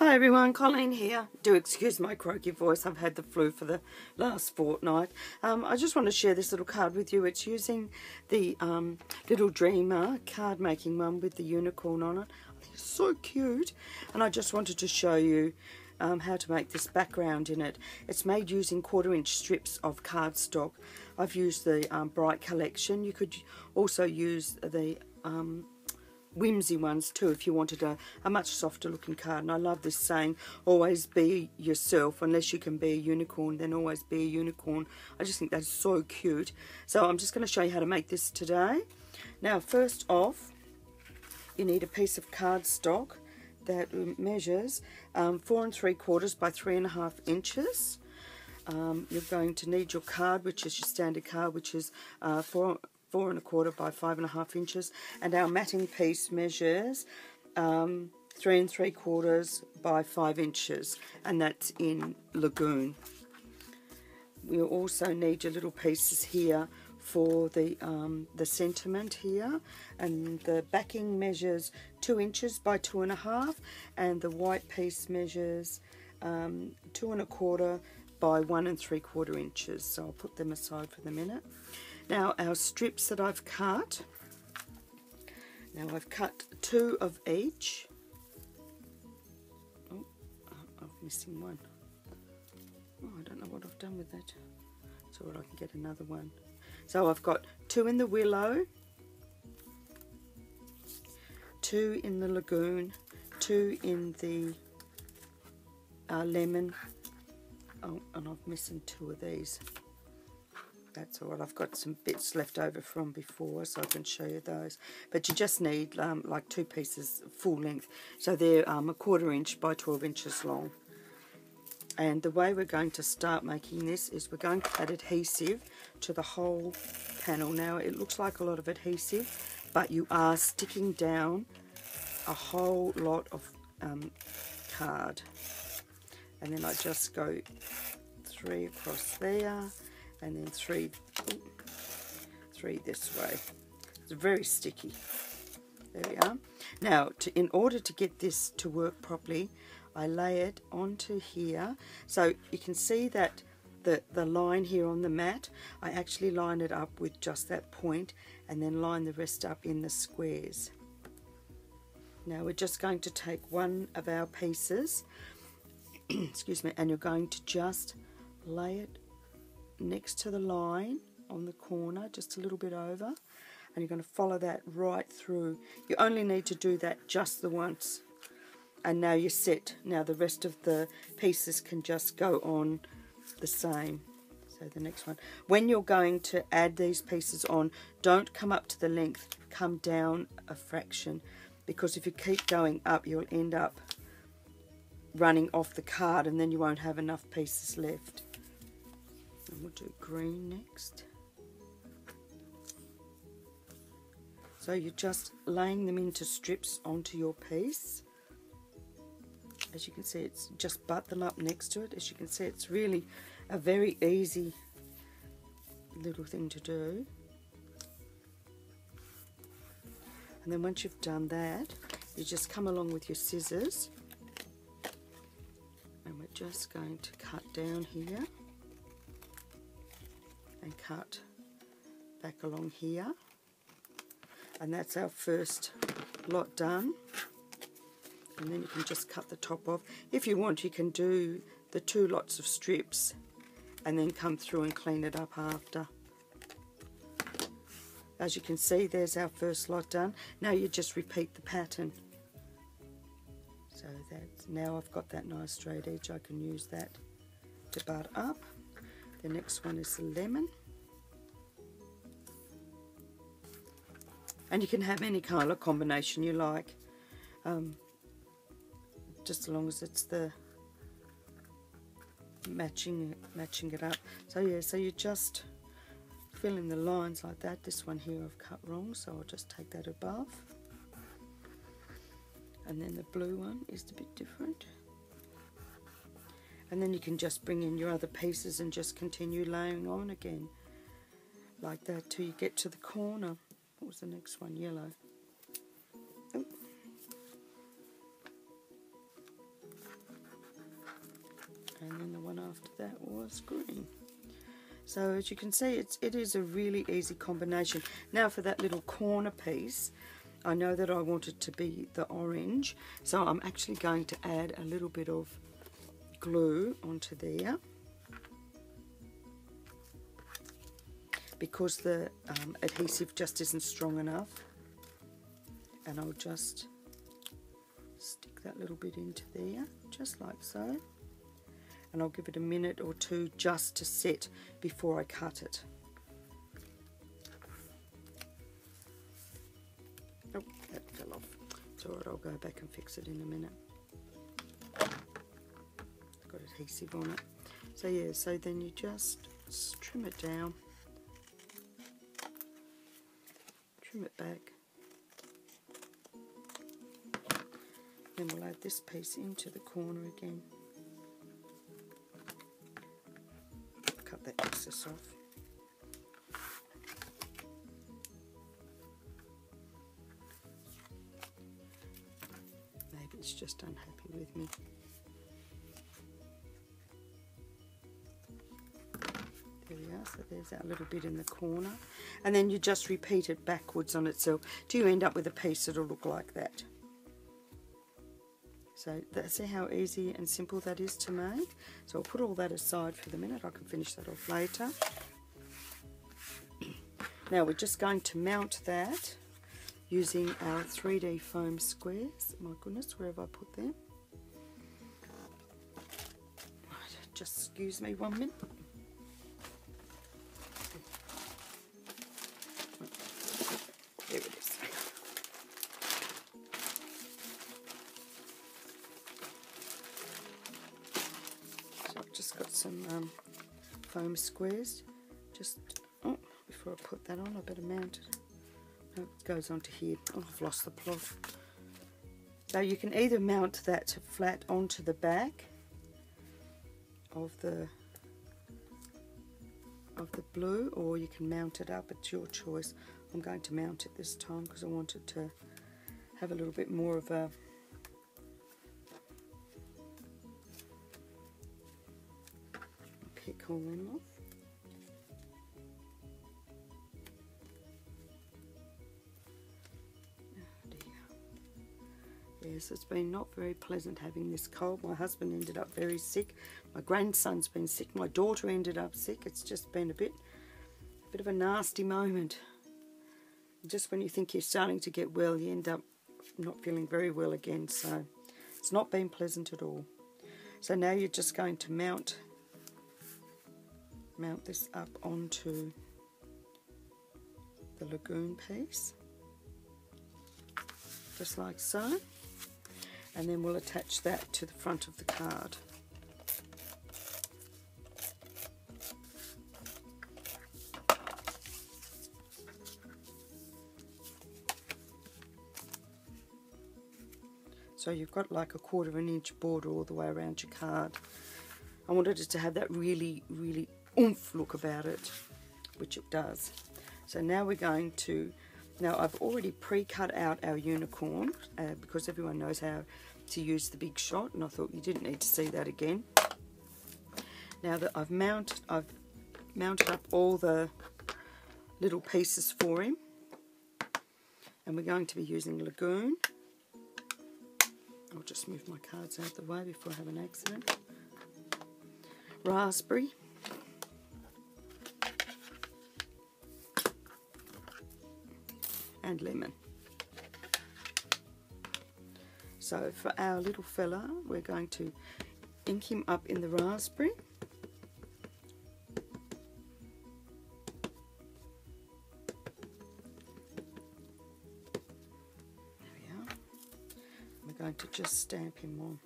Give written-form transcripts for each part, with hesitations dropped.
Hi everyone, Colleen here. Do excuse my croaky voice, I've had the flu for the last fortnight. I just want to share this little card with you. It's using the Little Dreamer card making one with the unicorn on it. I think it's so cute, and I just wanted to show you how to make this background in it. It's made using 1/4-inch strips of cardstock. I've used the Bright Collection. You could also use the Whimsy ones too if you wanted a much softer looking card. And I love this saying, always be yourself. Unless you can be a unicorn, then always be a unicorn. I just think that's so cute. So I'm just going to show you how to make this today. Now first off, you need a piece of cardstock that measures 4 3/4 by 3.5 inches. You're going to need your card, which is your standard card, which is 4 1/4 by 5.5 inches, and our matting piece measures 3 3/4 by 5 inches, and that's in Lagoon. We also need your little pieces here for the sentiment here, and the backing measures 2 inches by 2.5, and the white piece measures 2 1/4 by 1 3/4 inches. So I'll put them aside for the minute. Now our strips that I've cut, I've cut 2 of each. Oh, I'm missing one. Oh, I don't know what I've done with that. So I can get another one. So I've got 2 in the Willow, 2 in the Lagoon, 2 in the Lemon. Oh, and I'm missing 2 of these. That's all right. I've got some bits left over from before, so I can show you those. But you just need like 2 pieces full length. So they're 1/4 inch by 12 inches long. And the way we're going to start making this is we're going to add adhesive to the whole panel. Now it looks like a lot of adhesive, but you are sticking down a whole lot of card. And then I just go 3 across there, and then 3 this way. It's very sticky. There we are. Now, in order to get this to work properly, I lay it onto here. So you can see that the line here on the mat, I actually line it up with just that point, and then line the rest up in the squares. Now we're just going to take one of our pieces, excuse me, and you're going to just lay it next to the line on the corner, just a little bit over, and you're going to follow that right through. You only need to do that just the once, and now you're set. Now the rest of the pieces can just go on the same. So the next one, when you're going to add these pieces on, don't come up to the length, come down a fraction, because if you keep going up, you'll end up running off the card, and then you won't have enough pieces left. And we'll do green next. So you're just laying them into strips onto your piece. As you can see, it's just butt them up next to it. As you can see, it's really a very easy little thing to do. And then once you've done that, you just come along with your scissors, and we're just going to cut down here and cut back along here, and that's our first lot done. And then you can just cut the top off. If you want, you can do the 2 lots of strips and then come through and clean it up after. As you can see, there's our first lot done. Now you just repeat the pattern. So that's, now I've got that nice straight edge, I can use that to butt up. The next one is the Lemon. And you can have any colour combination you like, just as long as it's the matching it up. So yeah, so you just fill in the lines like that. This one here I've cut wrong, so I'll just take that above. And then the blue one is a bit different. And then you can just bring in your other pieces and just continue laying on again like that till you get to the corner. What was the next one? Yellow. Oh. and then the one after that was green. So as you can see, it is a really easy combination. Now for that little corner piece, I know that I want it to be the orange, so I'm actually going to add a little bit of glue onto there, because the adhesive just isn't strong enough. And I'll just stick that little bit into there, just like so. And I'll give it a minute or two just to set before I cut it. Oh, that fell off. It's alright, I'll go back and fix it in a minute. It's got adhesive on it. So yeah, so then you just trim it down, trim it back. Then we'll add this piece into the corner again. Cut that excess off. Maybe it's just unhappy with me. There we are, so there's our little bit in the corner. And then you just repeat it backwards on itself till you end up with a piece that'll look like that. So see how easy and simple that is to make. So I'll put all that aside for the minute. I can finish that off later. Now we're just going to mount that using our 3D foam squares. My goodness, where have I put them? Right, just excuse me 1 minute. There it is. Just got some foam squares. Just before I put that on, I better mount it. No, it goes onto here. Oh, I've lost the plot. So you can either mount that flat onto the back of the blue, or you can mount it up. It's your choice. I'm going to mount it this time because I want it to have a little bit more of a pick all them off. Oh dear. Yes, it's been not very pleasant having this cold. My husband ended up very sick. My grandson's been sick. My daughter ended up sick. It's just been a bit of a nasty moment. Just when you think you're starting to get well, you end up not feeling very well again. So it's not been pleasant at all. So now you're just going to mount this up onto the lagoon piece, just like so, and then we'll attach that to the front of the card. So you've got like a 1/4 inch border all the way around your card. I wanted it to have that really, really oomph look about it, which it does. So now we're going to, I've already pre-cut out our unicorn because everyone knows how to use the Big Shot, and I thought you didn't need to see that again. Now that I've mounted up all the little pieces for him, and we're going to be using Lagoon. I'll just move my cards out of the way before I have an accident. Raspberry. And lemon. So for our little fella, we're going to ink him up in the raspberry. There we are. We're going to just stamp him on.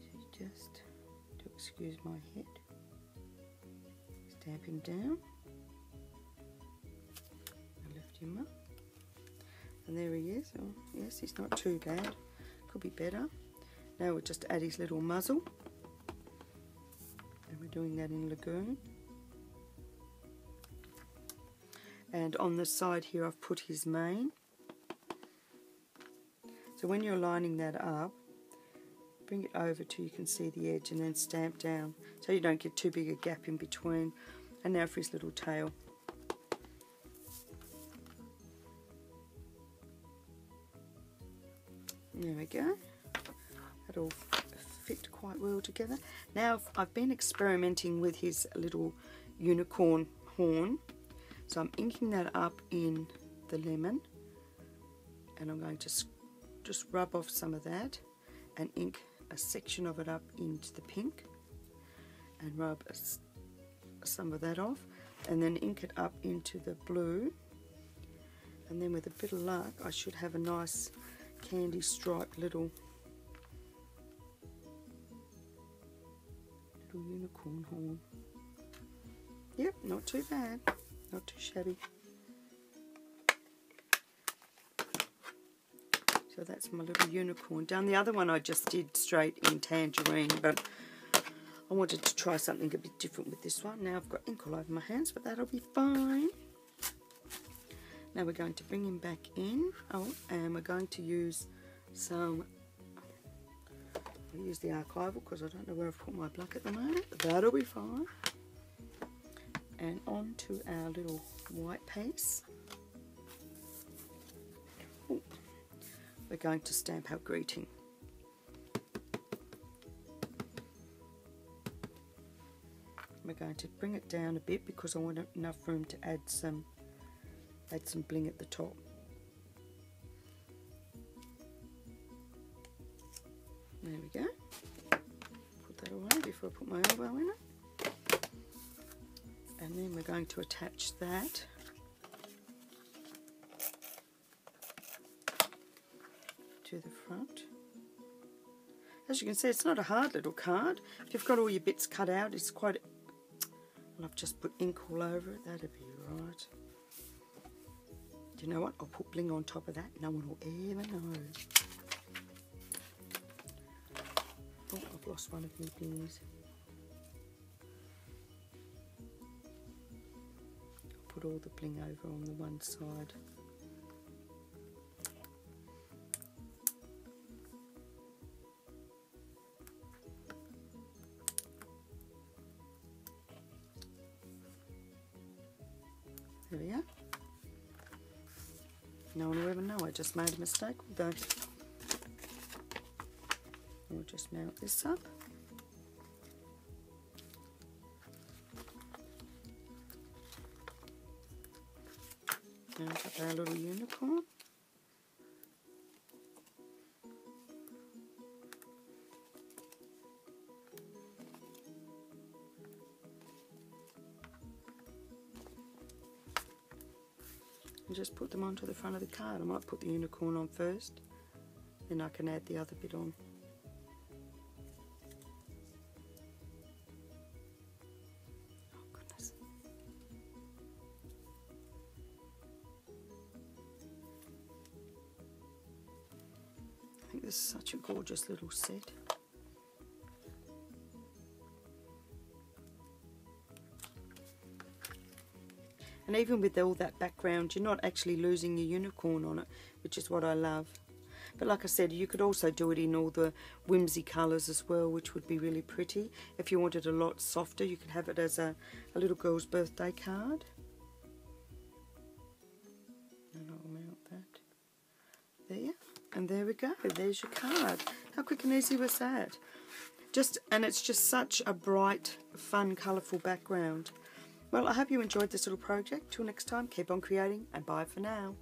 So just, to excuse my head, stamp him down. Him up. And there he is. Oh, yes, he's not too bad. Could be better. Now we'll just add his little muzzle. And we're doing that in Lagoon. And on the side here I've put his mane. So when you're lining that up, bring it over till you can see the edge and then stamp down so you don't get too big a gap in between. And now for his little tail. There we go. That'll fit quite well together. Now I've been experimenting with his little unicorn horn. So I'm inking that up in the lemon. And I'm going to just rub off some of that and ink a section of it up into the pink. And rub some of that off. And then ink it up into the blue. And then with a bit of luck I should have a nice candy striped little unicorn horn. Yep, not too bad, not too shabby. So that's my little unicorn done. The other one I just did straight in tangerine, but I wanted to try something a bit different with this one. Now I've got ink all over my hands, but that'll be fine. Now we're going to bring him back in. Oh, and we're going to use some, I'll use the archival because I don't know where I've put my black at the moment, but that'll be fine. And on to our little white piece. Ooh. We're going to stamp our greeting. We're going to bring it down a bit because I want enough room to add some bling at the top. There we go. Put that away before I put my elbow in it. And then we're going to attach that to the front. As you can see, it's not a hard little card. If you've got all your bits cut out, it's quite... And I've just put ink all over it. That'd be right. Do you know what? I'll put bling on top of that. No one will ever know. Oh, I've lost one of my blings. I'll put all the bling over on the one side. There we are. No one will ever know I just made a mistake, although we'll just mount this up. Mount up our little unicorn. And just put them onto the front of the card. I might put the unicorn on first, then I can add the other bit on. Oh goodness. I think this is such a gorgeous little set. And even with all that background, you're not actually losing your unicorn on it, which is what I love. But like I said, you could also do it in all the whimsy colours as well, which would be really pretty. If you wanted a lot softer, you could have it as a little girl's birthday card. And I'll mount that there. And there we go. There's your card. How quick and easy was that? And it's just such a bright, fun, colourful background. Well, I hope you enjoyed this little project. Till next time, keep on creating and bye for now.